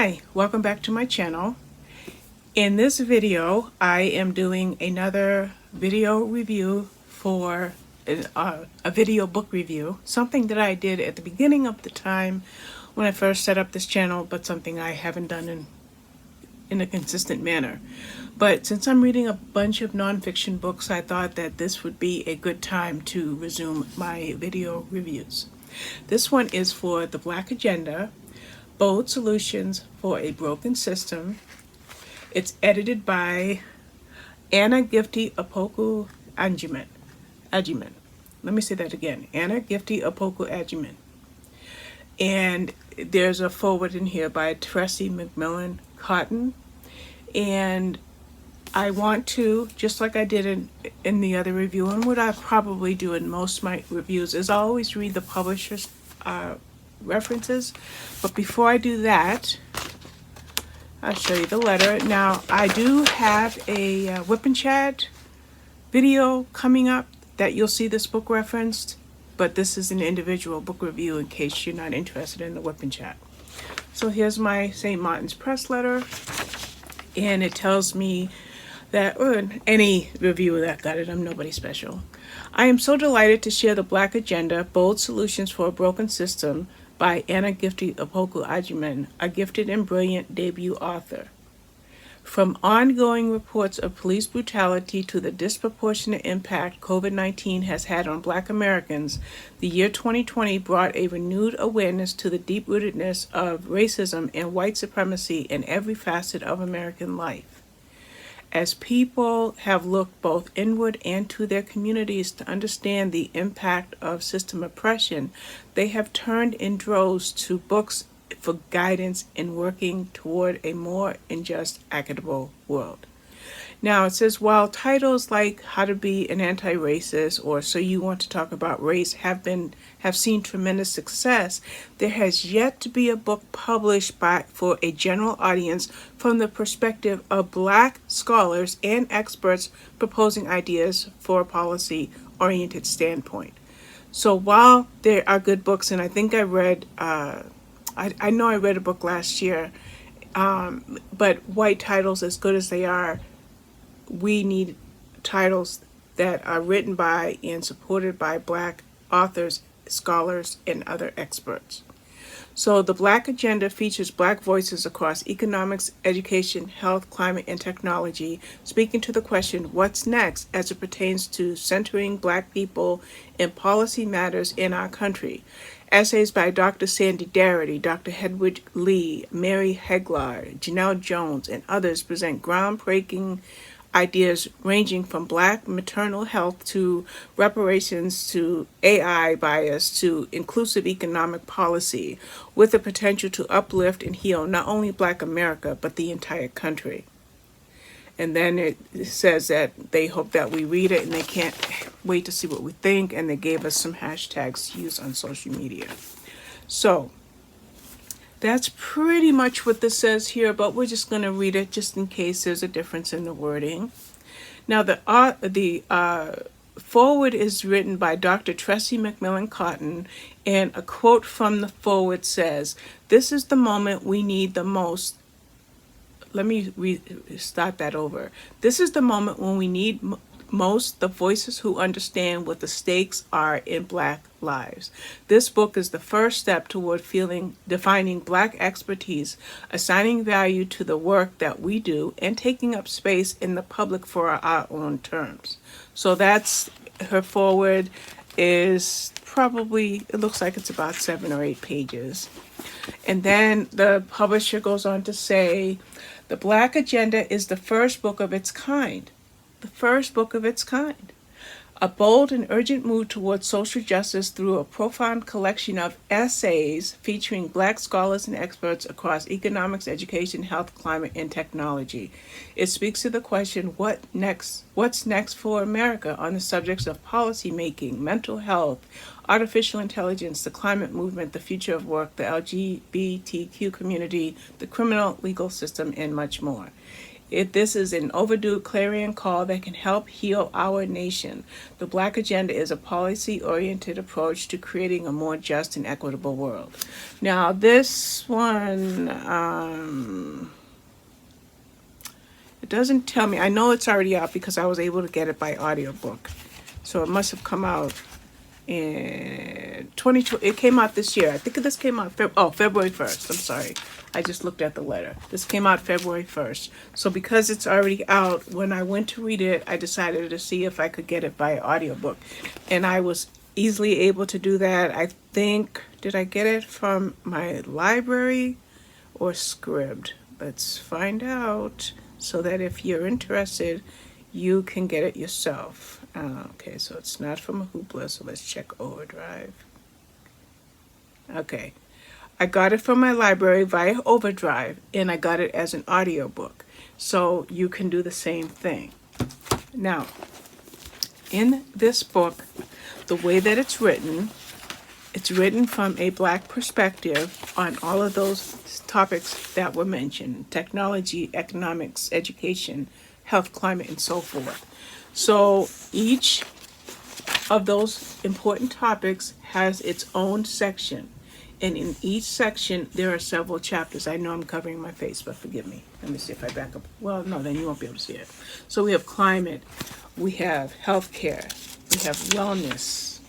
Hi, welcome back to my channel. In this video, I am doing another video review for a video book review, something that I did at the beginning of the time when I first set up this channel, but something I haven't done in a consistent manner. But since I'm reading a bunch of nonfiction books, I thought that this would be a good time to resume my video reviews. This one is for The Black Agenda, Bold Solutions for a Broken System. It's edited by Gifty, Opoku-Agyeman. Let me say that again. Gifty, Opoku-Agyeman. And there's a foreword in here by Tracy McMillan Cotton. And I want to, just like I did in the other review, and what I probably do in most of my reviews, is I always read the publisher's references. But before I do that, I'll show you the letter. Now, I do have a Whip and Chat video coming up that you'll see this book referenced, but this is an individual book review in case you're not interested in the Whip and Chat. So here's my St. Martin's Press letter, and it tells me that, or any reviewer that got it, I'm nobody special. I am so delighted to share The Black Agenda, Bold Solutions for a Broken System by Gifty, Opoku-Agyeman, a gifted and brilliant debut author. From ongoing reports of police brutality to the disproportionate impact COVID-19 has had on Black Americans, the year 2020 brought a renewed awareness to the deep-rootedness of racism and white supremacy in every facet of American life. As people have looked both inward and to their communities to understand the impact of system oppression, they have turned in droves to books for guidance in working toward a more just, equitable world. Now, it says, while titles like How to Be an Anti-Racist or So You Want to Talk About Race have seen tremendous success, there has yet to be a book published for a general audience from the perspective of Black scholars and experts proposing ideas for a policy-oriented standpoint. So while there are good books, and I think I read, I know I read a book last year, but white titles, as good as they are, we need titles that are written by and supported by Black authors, scholars, and other experts. So The Black Agenda features Black voices across economics, education, health, climate, and technology, speaking to the question, what's next as it pertains to centering Black people in policy matters in our country. Essays by Dr. Sandy Darity, Dr. Hedwig Lee, Mary Heglar, Janelle Jones, and others present groundbreaking ideas ranging from Black maternal health to reparations to AI bias to inclusive economic policy, with the potential to uplift and heal not only Black America, but the entire country. And then it says that they hope that we read it and they can't wait to see what we think, and they gave us some hashtags to use on social media. So that's pretty much what this says here, but we're just going to read it just in case there's a difference in the wording. Now, the foreword is written by Dr. Tracy McMillan Cotton, and a quote from the foreword says, "This is the moment we need the most." Let me start that over. This is the moment when we need most the voices who understand what the stakes are in Black lives. This book is the first step toward defining Black expertise, assigning value to the work that we do, and taking up space in the public for our own terms. So that's her foreword. Is probably, it looks like it's about 7 or 8 pages. And then the publisher goes on to say, The Black Agenda is the first book of its kind. The first book of its kind. A bold and urgent move towards social justice through a profound collection of essays featuring Black scholars and experts across economics, education, health, climate, and technology. It speaks to the question, what's next for America on the subjects of policymaking, mental health, artificial intelligence, the climate movement, the future of work, the LGBTQ community, the criminal legal system, and much more. This is an overdue clarion call that can help heal our nation. The Black Agenda is a policy-oriented approach to creating a more just and equitable world. Now, this one, it doesn't tell me. I know it's already out because I was able to get it by audiobook. So it must have come out in 2020. It came out this year. I think this came out February 1st. I'm sorry. I just looked at the letter. This came out February 1st. So because it's already out, when I went to read it, I decided to see if I could get it by audiobook. And I was easily able to do that. I think, did I get it from my library or Scribd? Let's find out so that if you're interested, you can get it yourself. Okay, so it's not from a Hoopla, so let's check Overdrive. Okay. I got it from my library via Overdrive, and I got it as an audiobook. So you can do the same thing. Now, in this book, the way that it's written from a Black perspective on all of those topics that were mentioned: technology, economics, education, health, climate, and so forth. So each of those important topics has its own section. And in each section, there are several chapters. I know I'm covering my face, but forgive me. Let me see if I back up. Well, no, then you won't be able to see it. So we have climate, we have healthcare, we have wellness,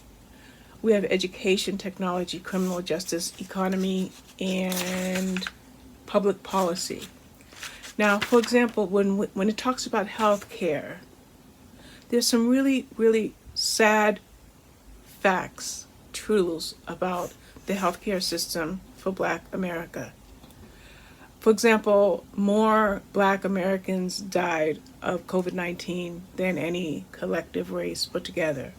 we have education, technology, criminal justice, economy, and public policy. Now, for example, when it talks about healthcare, there's some really, really sad facts, truths about the healthcare system for Black America. For example, more Black Americans died of COVID-19 than any collective race put together.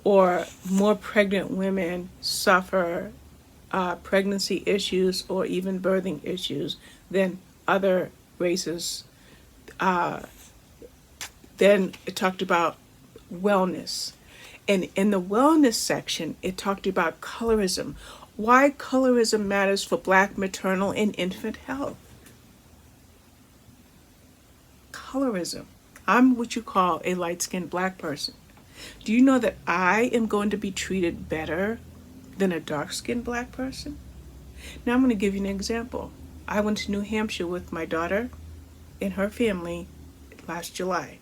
Or more pregnant women suffer pregnancy issues or even birthing issues than other races. Then it talked about wellness. And in the wellness section, it talked about colorism. Why colorism matters for Black maternal and infant health. Colorism. I'm what you call a light-skinned Black person. Do you know that I am going to be treated better than a dark-skinned Black person? Now I'm going to give you an example. I went to New Hampshire with my daughter and her family last July.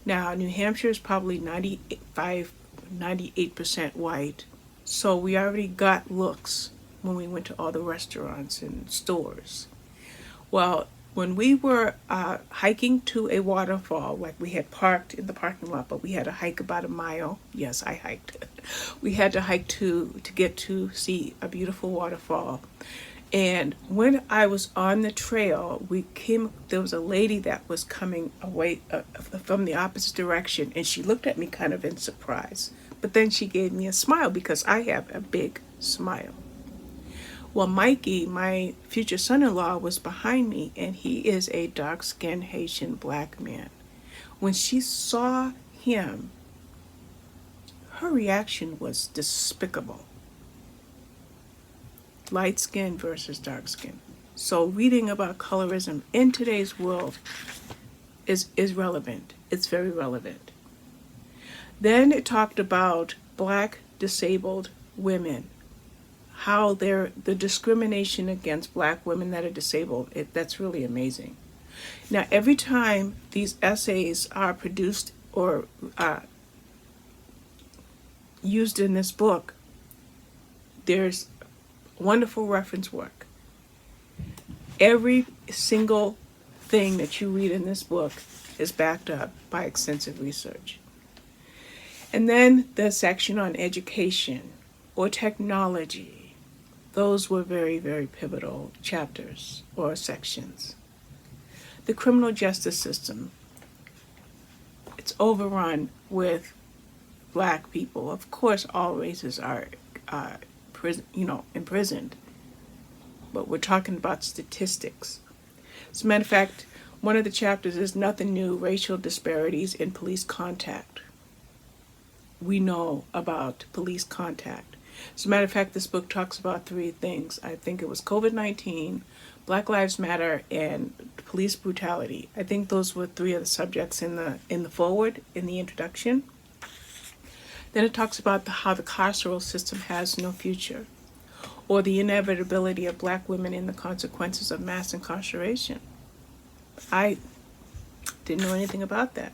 Now, New Hampshire is probably 98% white, so we already got looks when we went to all the restaurants and stores. Well, when we were hiking to a waterfall, like we had parked in the parking lot, but we had to hike about a mile. Yes, I hiked. We had to hike to get to see a beautiful waterfall. And when I was on the trail, there was a lady that was coming away from the opposite direction, and she looked at me kind of in surprise. But then she gave me a smile because I have a big smile. Well, Mikey, my future son-in-law, was behind me, and he is a dark-skinned Haitian Black man. When she saw him, her reaction was despicable. Light skin versus dark skin. So reading about colorism in today's world is relevant. It's very relevant. Then it talked about Black disabled women, how the discrimination against Black women that are disabled, that's really amazing. Now, every time these essays are produced or used in this book, there's wonderful reference work. Every single thing that you read in this book is backed up by extensive research. And then the section on education or technology, those were very, very pivotal chapters or sections. The criminal justice system, it's overrun with Black people. Of course, all races are imprisoned. But we're talking about statistics. As a matter of fact, one of the chapters is Nothing New, Racial Disparities in Police Contact. We know about police contact. As a matter of fact, this book talks about three things. I think it was COVID-19, Black Lives Matter, and police brutality. I think those were three of the subjects in the foreword, in the introduction. Then it talks about how the carceral system has no future, or the inevitability of Black women in the consequences of mass incarceration. I didn't know anything about that.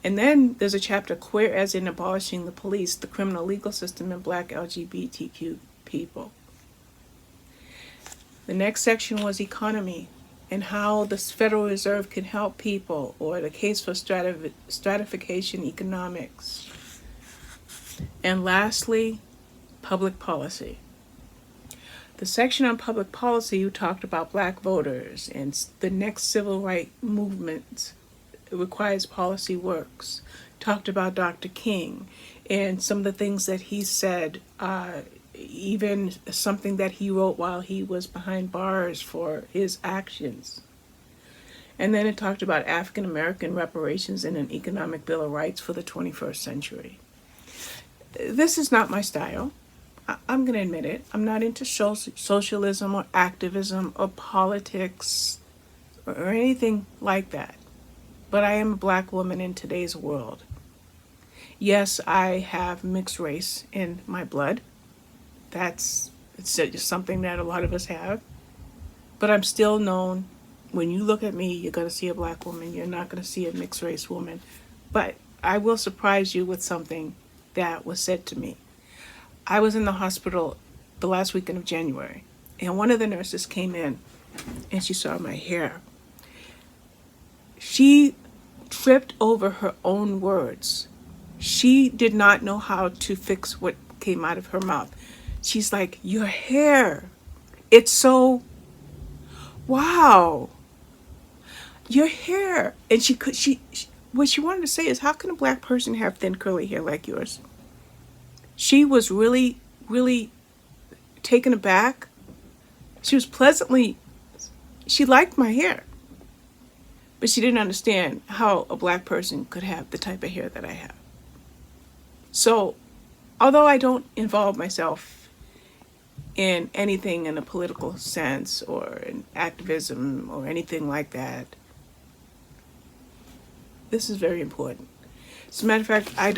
And then there's a chapter, Queer as in Abolishing the Police, the Criminal Legal System, and Black LGBTQ people. The next section was economy and how the Federal Reserve can help people, or the case for stratification economics. And lastly, public policy. The section on public policy, you talked about Black voters and the next civil rights movement requires policy works. Talked about Dr. King and some of the things that he said, even something that he wrote while he was behind bars for his actions. And then it talked about African American reparations and an economic bill of rights for the 21st century. This is not my style. I'm going to admit it. I'm not into socialism or activism or politics or anything like that. But I am a Black woman in today's world. Yes, I have mixed race in my blood. It's just something that a lot of us have. But I'm still known. When you look at me, you're going to see a Black woman. You're not going to see a mixed race woman. But I will surprise you with something that was said to me. I was in the hospital the last weekend of January, and one of the nurses came in and she saw my hair. She tripped over her own words. She did not know how to fix what came out of her mouth. She's like, your hair, it's so, wow, your hair. And what she wanted to say is, how can a Black person have thin curly hair like yours? She was really, really taken aback. She liked my hair. But she didn't understand how a Black person could have the type of hair that I have. So, although I don't involve myself in anything in a political sense or in activism or anything like that, this is very important. As a matter of fact, I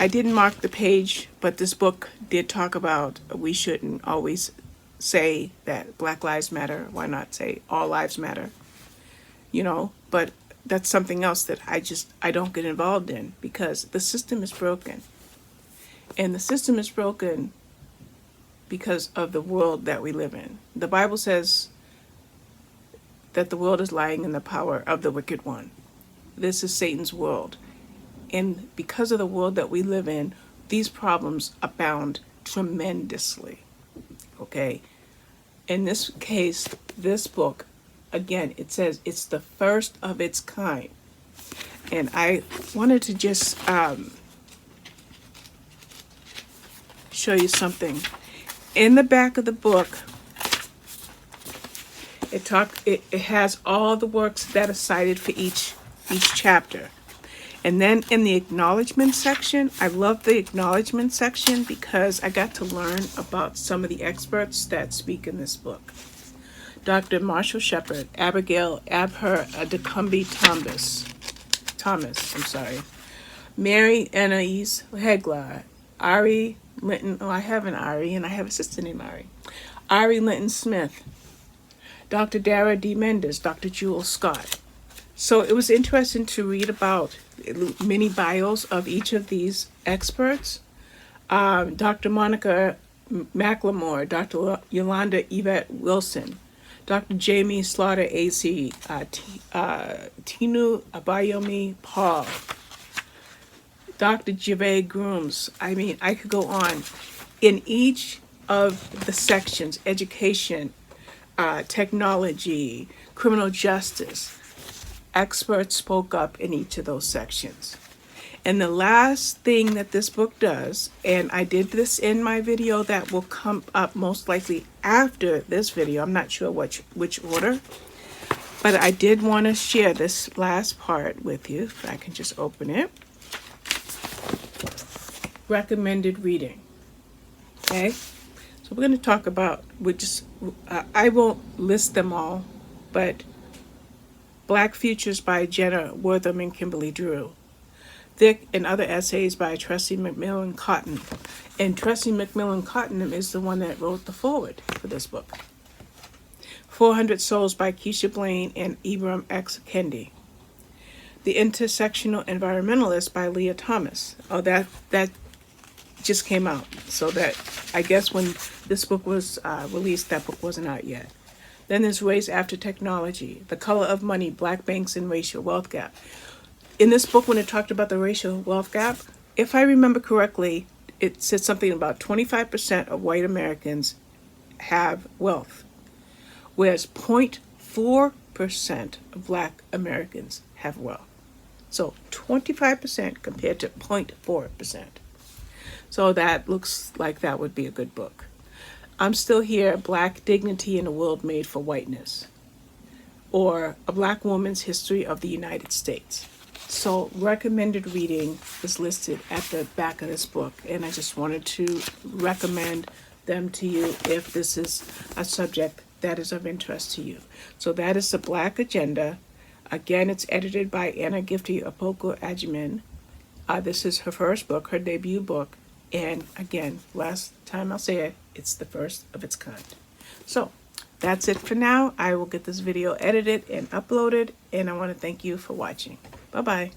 didn't mark the page, but this book did talk about we shouldn't always say that Black Lives Matter. Why not say all lives matter? But that's something else that I don't get involved in, because the system is broken. And the system is broken because of the world that we live in. The Bible says that the world is lying in the power of the wicked one. This is Satan's world. And because of the world that we live in, these problems abound tremendously. Okay? In this case, this book, again, it says it's the first of its kind. And I wanted to just show you something. In the back of the book, it has all the works that are cited for each chapter. And then in the acknowledgement section, I love the acknowledgement section because I got to learn about some of the experts that speak in this book. Dr. Marshall Shepard, Abigail Abher Decumby Thomas, Mary Anais Heglar, Ari Linton, I have an Ari and I have a sister named Ari, Ari Linton Smith, Dr. Dara D. Mendes, Dr. Jewel Scott. So it was interesting to read about mini bios of each of these experts. Dr. Monica McLemore, Dr. Yolanda Yvette Wilson, Dr. Jamie Slaughter AC, Tinu Abayomi Paul, Dr. Gervais Grooms. I mean, I could go on. In each of the sections, education, technology, criminal justice, experts spoke up in each of those sections. And the last thing that this book does, and I did this in my video that will come up most likely after this video, I'm not sure which order, but I did want to share this last part with you, if I can just open it. Recommended reading. Okay, so we're going to talk about, I won't list them all, but Black Futures by Jenna Wortham and Kimberly Drew. Thick and Other Essays by Tressie McMillan Cotton. And Tressie McMillan Cotton is the one that wrote the foreword for this book. 400 Souls by Keisha Blaine and Ibram X. Kendi. The Intersectional Environmentalist by Leah Thomas. Oh, that just came out. So that, I guess when this book was released, that book wasn't out yet. Then there's Race After Technology, The Color of Money, Black Banks and Racial Wealth Gap. In this book, when it talked about the racial wealth gap, if I remember correctly, it said something about 25% of white Americans have wealth, whereas 0.4% of Black Americans have wealth. So 25% compared to 0.4%. So that looks like that would be a good book. I'm Still Here, Black Dignity in a World Made for Whiteness, or A Black Woman's History of the United States. So recommended reading is listed at the back of this book, and I just wanted to recommend them to you if this is a subject that is of interest to you. So that is The Black Agenda. Again, it's edited by Anna Gifty Opoku-Agyeman. This is her first book, her debut book, and again, last time I'll say it, it's the first of its kind. So that's it for now. I will get this video edited and uploaded, and I want to thank you for watching. Bye-bye.